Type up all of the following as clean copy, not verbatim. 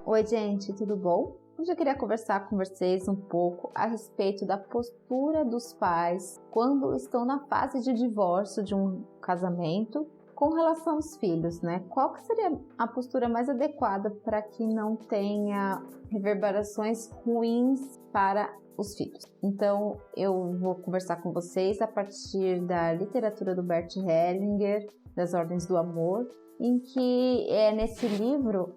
Oi, gente, tudo bom? Hoje eu queria conversar com vocês um pouco a respeito da postura dos pais quando estão na fase de divórcio de um casamento com relação aos filhos, né? Qual que seria a postura mais adequada para que não tenha reverberações ruins para os filhos? Então, eu vou conversar com vocês a partir da literatura do Bert Hellinger, das Ordens do Amor, em que nesse livro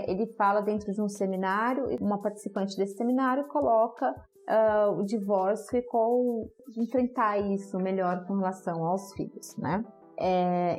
ele fala dentro de um seminário, e uma participante desse seminário coloca o divórcio e como enfrentar isso melhor com relação aos filhos, né?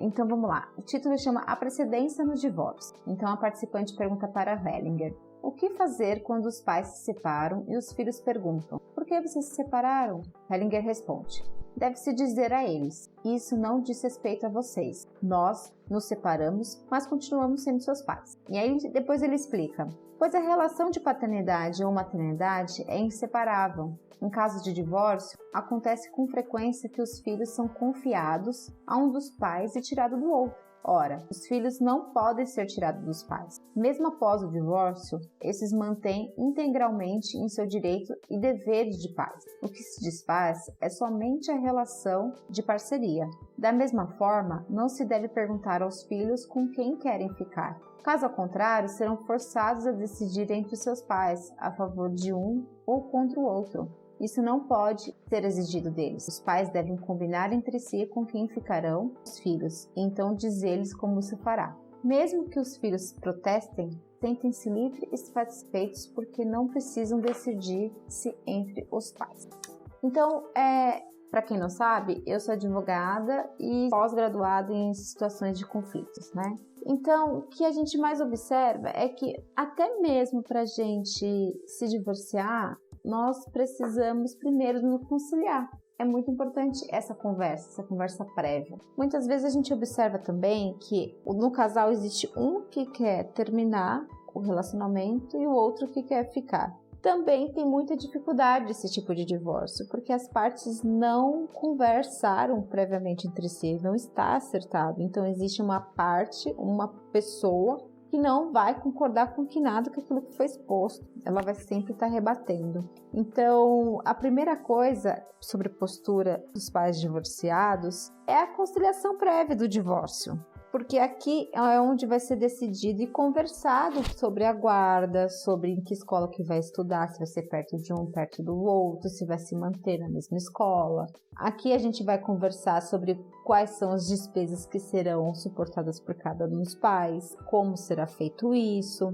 Então vamos lá, o título chama A Precedência no Divórcio. Então a participante pergunta para Hellinger: o que fazer quando os pais se separam e os filhos perguntam: por que vocês se separaram? Hellinger responde: deve-se dizer a eles: isso não diz respeito a vocês. Nós nos separamos, mas continuamos sendo seus pais. E aí depois ele explica: pois a relação de paternidade ou maternidade é inseparável. Em caso de divórcio, acontece com frequência que os filhos são confiados a um dos pais e tirados do outro. Ora, os filhos não podem ser tirados dos pais. Mesmo após o divórcio, esses mantêm integralmente em seu direito e deveres de pais. O que se desfaz é somente a relação de parceria. Da mesma forma, não se deve perguntar aos filhos com quem querem ficar. Caso contrário, serão forçados a decidir entre seus pais, a favor de um ou contra o outro. Isso não pode ser exigido deles. Os pais devem combinar entre si com quem ficarão os filhos, e então dizer-lhes como se fará. Mesmo que os filhos protestem, sentem-se livres e satisfeitos porque não precisam decidir-se entre os pais. Então, para quem não sabe, eu sou advogada e pós-graduada em situações de conflitos, né? Então, o que a gente mais observa é que até mesmo para a gente se divorciar, nós precisamos primeiro nos conciliar. É muito importante essa conversa prévia. Muitas vezes a gente observa também que no casal existe um que quer terminar o relacionamento e o outro que quer ficar. Também tem muita dificuldade esse tipo de divórcio, porque as partes não conversaram previamente entre si, não está acertado. Então existe uma pessoa que não vai concordar com nada com aquilo que foi exposto. Ela vai sempre estar rebatendo. Então, a primeira coisa sobre a postura dos pais divorciados é a conciliação prévia do divórcio. Porque aqui é onde vai ser decidido e conversado sobre a guarda, sobre em que escola que vai estudar, se vai ser perto de um, perto do outro, se vai se manter na mesma escola. Aqui a gente vai conversar sobre quais são as despesas que serão suportadas por cada um dos pais, como será feito isso.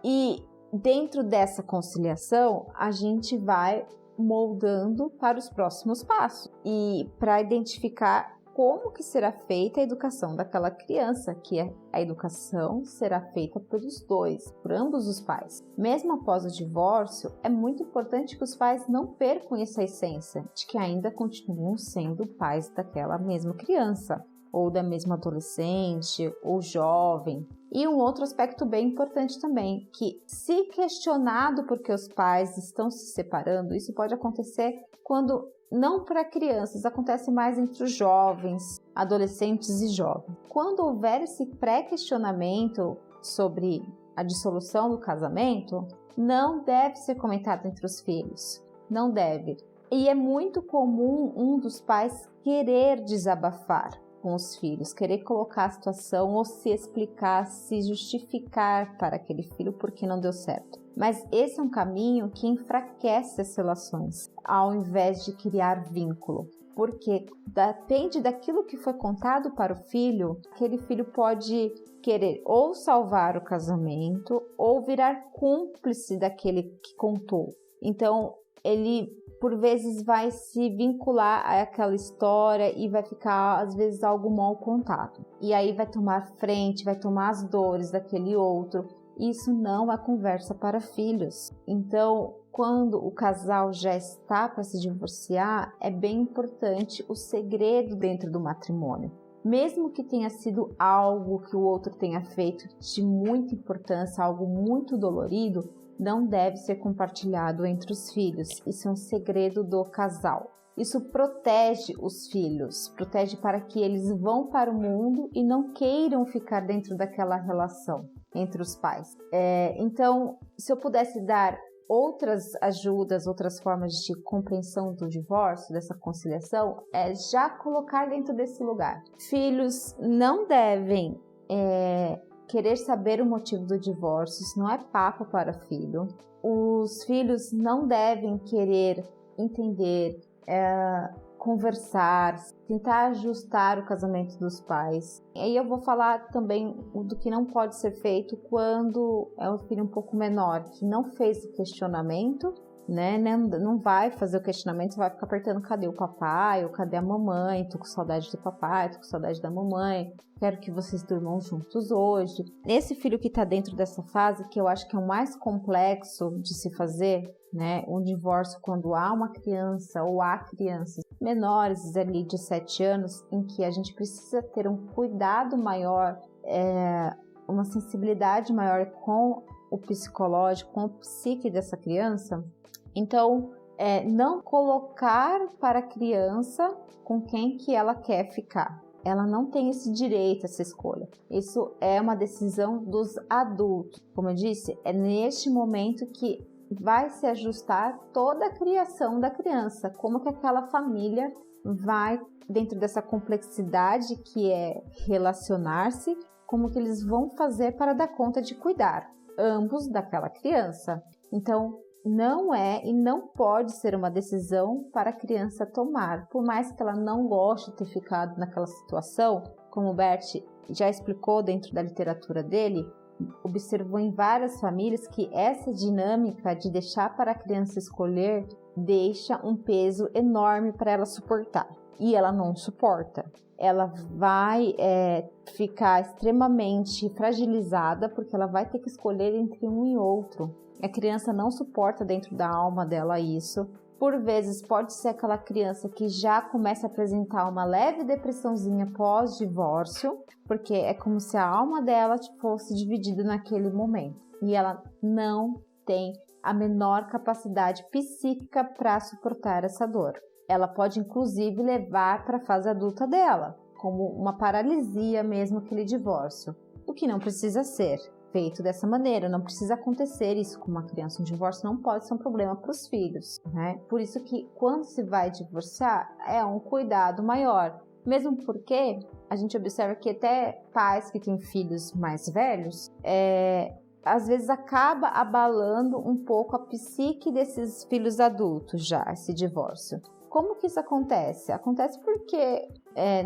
E dentro dessa conciliação, a gente vai moldando para os próximos passos e para identificar como que será feita a educação daquela criança, que a educação será feita pelos dois, por ambos os pais. Mesmo após o divórcio, é muito importante que os pais não percam essa essência de que ainda continuam sendo pais daquela mesma criança, ou da mesma adolescente, ou jovem. E um outro aspecto bem importante também, que se questionado por que os pais estão se separando, isso pode acontecer quando não para crianças, acontece mais entre os jovens, adolescentes e jovens. Quando houver esse pré-questionamento sobre a dissolução do casamento, não deve ser comentado entre os filhos. Não deve. E é muito comum um dos pais querer desabafar com os filhos, querer colocar a situação ou se explicar, se justificar para aquele filho porque não deu certo. Mas esse é um caminho que enfraquece as relações, ao invés de criar vínculo. Porque depende daquilo que foi contado para o filho, aquele filho pode querer ou salvar o casamento ou virar cúmplice daquele que contou. Então, ele por vezes vai se vincular àquela história e vai ficar, às vezes, algo mal contado. E aí vai tomar frente, vai tomar as dores daquele outro. Isso não é conversa para filhos. Então, quando o casal já está para se divorciar, é bem importante o segredo dentro do matrimônio. Mesmo que tenha sido algo que o outro tenha feito de muita importância, algo muito dolorido, não deve ser compartilhado entre os filhos. Isso é um segredo do casal. Isso protege os filhos, protege para que eles vão para o mundo e não queiram ficar dentro daquela relação. entre os pais. Então, se eu pudesse dar outras ajudas, outras formas de compreensão do divórcio, dessa conciliação, é já colocar dentro desse lugar. Filhos não devem querer saber o motivo do divórcio, isso não é papo para filho. Os filhos não devem querer entender, conversar, tentar ajustar o casamento dos pais. E aí eu vou falar também do que não pode ser feito quando é um filho um pouco menor, que não fez o questionamento, né? Não vai fazer o questionamento, vai ficar apertando cadê o papai ou cadê a mamãe, tô com saudade do papai, tô com saudade da mamãe, quero que vocês durmam juntos hoje. Esse filho que tá dentro dessa fase, que eu acho que é o mais complexo de se fazer, né? Um divórcio quando há uma criança ou há crianças menores ali de 7 anos, em que a gente precisa ter um cuidado maior, uma sensibilidade maior com o psicológico, com o psique dessa criança. Então, não colocar para a criança com quem que ela quer ficar. Ela não tem esse direito, essa escolha. Isso é uma decisão dos adultos. Como eu disse, é neste momento que vai se ajustar toda a criação da criança. Como que aquela família vai, dentro dessa complexidade que é relacionar-se, como que eles vão fazer para dar conta de cuidar ambos daquela criança. Então, não é e não pode ser uma decisão para a criança tomar. Por mais que ela não goste de ter ficado naquela situação, como o Bert já explicou dentro da literatura dele, observou em várias famílias que essa dinâmica de deixar para a criança escolher deixa um peso enorme para ela suportar. E ela não suporta. Ela vai ficar extremamente fragilizada porque ela vai ter que escolher entre um e outro. A criança não suporta dentro da alma dela isso. Por vezes pode ser aquela criança que já começa a apresentar uma leve depressãozinha pós-divórcio, porque é como se a alma dela fosse dividida naquele momento. E ela não tem a menor capacidade psíquica para suportar essa dor. Ela pode inclusive levar para a fase adulta dela, como uma paralisia mesmo aquele divórcio, o que não precisa ser feito dessa maneira, não precisa acontecer isso com uma criança. Um divórcio não pode ser um problema para os filhos, né? Por isso que quando se vai divorciar é um cuidado maior, mesmo porque a gente observa que até pais que têm filhos mais velhos, às vezes acaba abalando um pouco a psique desses filhos adultos já, esse divórcio. Como que isso acontece? Acontece porque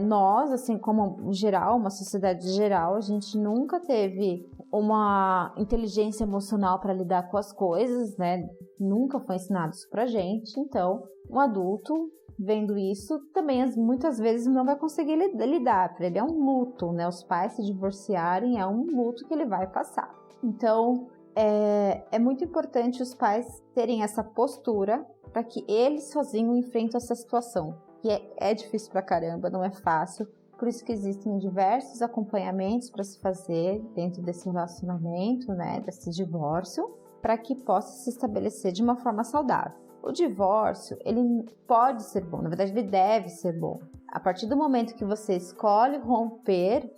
nós, assim como em geral, uma sociedade geral, a gente nunca teve uma inteligência emocional para lidar com as coisas, né? Nunca foi ensinado isso pra gente. Então, um adulto vendo isso também muitas vezes não vai conseguir lidar. Para ele é um luto, né? Os pais se divorciarem é um luto que ele vai passar. Então, é muito importante os pais terem essa postura para que eles sozinhos enfrentem essa situação, que é difícil pra caramba, não é fácil. Por isso que existem diversos acompanhamentos para se fazer dentro desse relacionamento, né, desse divórcio, para que possa se estabelecer de uma forma saudável. O divórcio, ele pode ser bom, na verdade ele deve ser bom. A partir do momento que você escolhe romper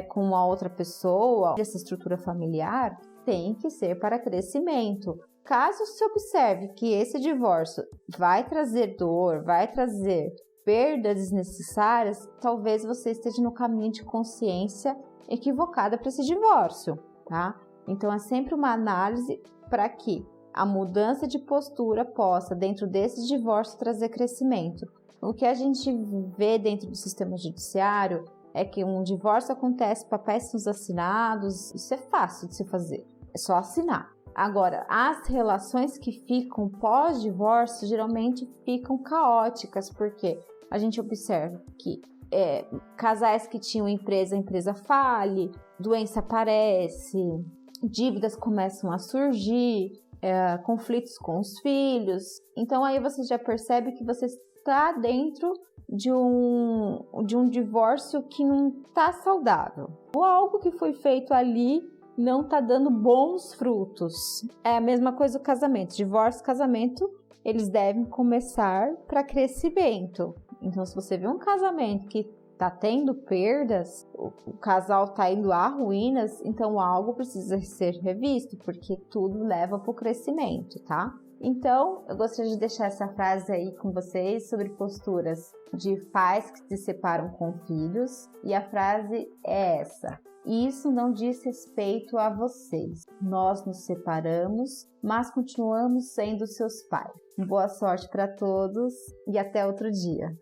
com uma outra pessoa, essa estrutura familiar tem que ser para crescimento. Caso se observe que esse divórcio vai trazer dor, vai trazer perdas desnecessárias, talvez você esteja no caminho de consciência equivocada para esse divórcio, tá? Então é sempre uma análise para que a mudança de postura possa, dentro desse divórcio, trazer crescimento. O que a gente vê dentro do sistema judiciário é que um divórcio acontece, papéis são assinados, isso é fácil de se fazer, é só assinar. Agora, as relações que ficam pós-divórcio geralmente ficam caóticas, porque a gente observa que casais que tinham empresa, a empresa fale, doença aparece, dívidas começam a surgir, conflitos com os filhos. Então aí você já percebe que você está dentro de um divórcio que não está saudável. Ou algo que foi feito ali não está dando bons frutos. É a mesma coisa do casamento. Divórcio e casamento, eles devem começar para crescimento. Então, se você vê um casamento que tá tendo perdas, o casal tá indo a ruínas, então algo precisa ser revisto, porque tudo leva para o crescimento, tá? Então, eu gostaria de deixar essa frase aí com vocês sobre posturas de pais que se separam com filhos, e a frase é essa: isso não diz respeito a vocês. Nós nos separamos, mas continuamos sendo seus pais. Boa sorte para todos e até outro dia.